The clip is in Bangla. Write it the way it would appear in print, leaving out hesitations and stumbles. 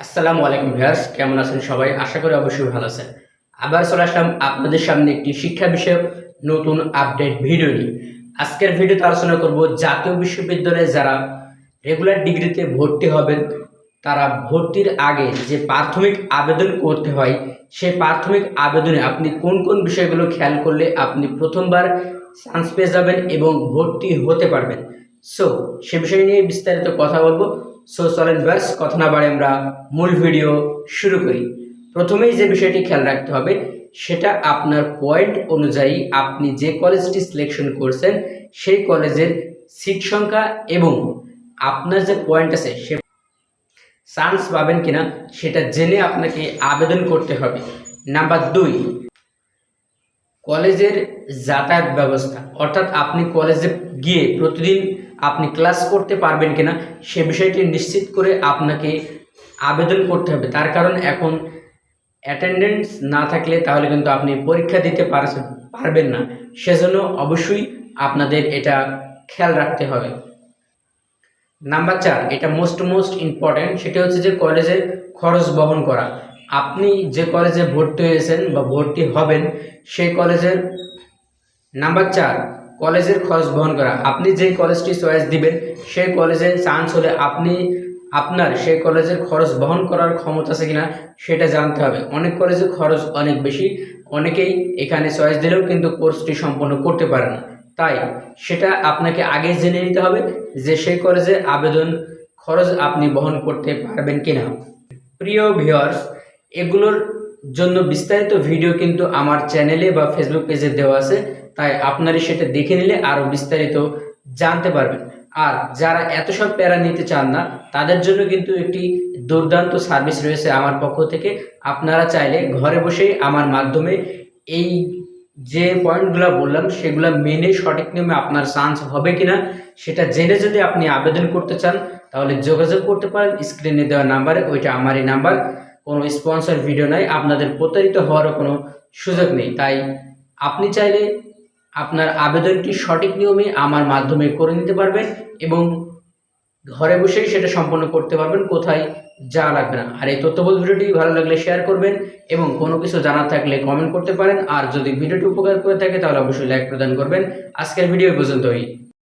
আসসালামু আলাইকুম ভিউয়ার্স, কেমন আছেন সবাই? আশা করি অবশ্যই ভালো আছেন। আবার চলে আসলাম আপনাদের সামনে একটি শিক্ষা বিষয়ক নতুন আপডেট ভিডিও নিয়ে। আজকের ভিডিওতে আলোচনা করব জাতীয় বিশ্ববিদ্যালয়ে যারা রেগুলার ডিগ্রিতে ভর্তি হবেন তারা ভর্তির আগে যে প্রাথমিক আবেদন করতে হয় সেই প্রাথমিক আবেদনে আপনি কোন কোন বিষয়গুলো খেয়াল করলে আপনি প্রথমবার চান্স পেয়ে যাবেন এবং ভর্তি হতে পারবেন। সো সে বিষয় নিয়ে বিস্তারিত কথা বলবো। সো চলেন ব্যাস কথা না বাড়ে আমরা মূল ভিডিও শুরু করি। প্রথমেই যে বিষয়টি খেয়াল রাখতে হবে সেটা আপনার পয়েন্ট অনুযায়ী আপনি যে কলেজটি সিলেকশন করছেন সেই কলেজের সিট সংখ্যা এবং আপনার যে পয়েন্ট আছে সে চান্স পাবেন কিনা সেটা জেনে আপনাকে আবেদন করতে হবে। নাম্বার 2, কলেজের যাতায়াত ব্যবস্থা, অর্থাৎ আপনি কলেজে গিয়ে প্রতিদিন আপনি ক্লাস করতে পারবেন কিনা সে বিষয়টি নিশ্চিত করে আপনাকে আবেদন করতে হবে। তার কারণ এখন অ্যাটেন্ডেন্স না থাকলে তাহলে কিন্তু আপনি পরীক্ষা দিতে পারবেন না, সেজন্য অবশ্যই আপনাদের এটা খেয়াল রাখতে হবে। নাম্বার 4, এটা মোস্ট ইম্পর্ট্যান্ট, সেটা হচ্ছে যে কলেজের খরচ বহন করা। আপনি যে কলেজে ভর্তি হয়েছেন বা ভর্তি হবেন সেই কলেজের নাম্বার 4, কলেজের খরচ বহন করা। আপনি যে কলেজটি চয়েস দিবেন সেই কলেজে চান্স হলে আপনার সেই কলেজের খরচ বহন করার ক্ষমতা আছে কিনা সেটা জানতে হবে। অনেক কলেজের খরচ অনেক বেশি, অনেকেই এখানে চয়েস দিলেও কিন্তু কোর্সটি সম্পন্ন করতে পারে না। তাই সেটা আপনাকে আগে জেনে নিতে হবে যে সেই কলেজে আবেদন খরচ আপনি বহন করতে পারবেন কিনা। প্রিয় ভিউয়ার্স, এগুলোর জন্য বিস্তারিত ভিডিও কিন্তু আমার চ্যানেলে বা ফেসবুক পেজে দেওয়া আছে, তাই আপনারা সেটা দেখে নিলে আরও বিস্তারিত জানতে পারবেন। আর যারা এত সব প্যারা নিতে চান না তাদের জন্য কিন্তু একটি দুর্দান্ত সার্ভিস রয়েছে আমার পক্ষ থেকে। আপনারা চাইলে ঘরে বসেই আমার মাধ্যমে এই যে পয়েন্টগুলো বললাম সেগুলো মেনে সঠিক নিয়মে আপনার চান্স হবে কিনা সেটা জেনে যদি আপনি আবেদন করতে চান তাহলে যোগাযোগ করতে পারেন স্ক্রিনে দেওয়া নাম্বারে। ওইটা আমারই নাম্বার, কোনো স্পন্সর ভিডিও নাই, আপনাদের প্রতারিত হওয়ারও কোনো সুযোগ নেই। তাই আপনি চাইলে আপনার আবেদনটি সঠিক নিয়মে আমার মাধ্যমে করে নিতে পারবেন এবং ঘরে বসেই সেটা সম্পন্ন করতে পারবেন, কোথায় যাওয়া লাগবে না। আর এই তথ্যবহুল ভিডিওটি ভালো লাগলে শেয়ার করবেন এবং কোনো কিছু জানার থাকলে কমেন্ট করতে পারেন। আর যদি ভিডিওটি উপকার করে থাকে তাহলে অবশ্যই লাইক প্রদান করবেন। আজকের ভিডিও পর্যন্তই।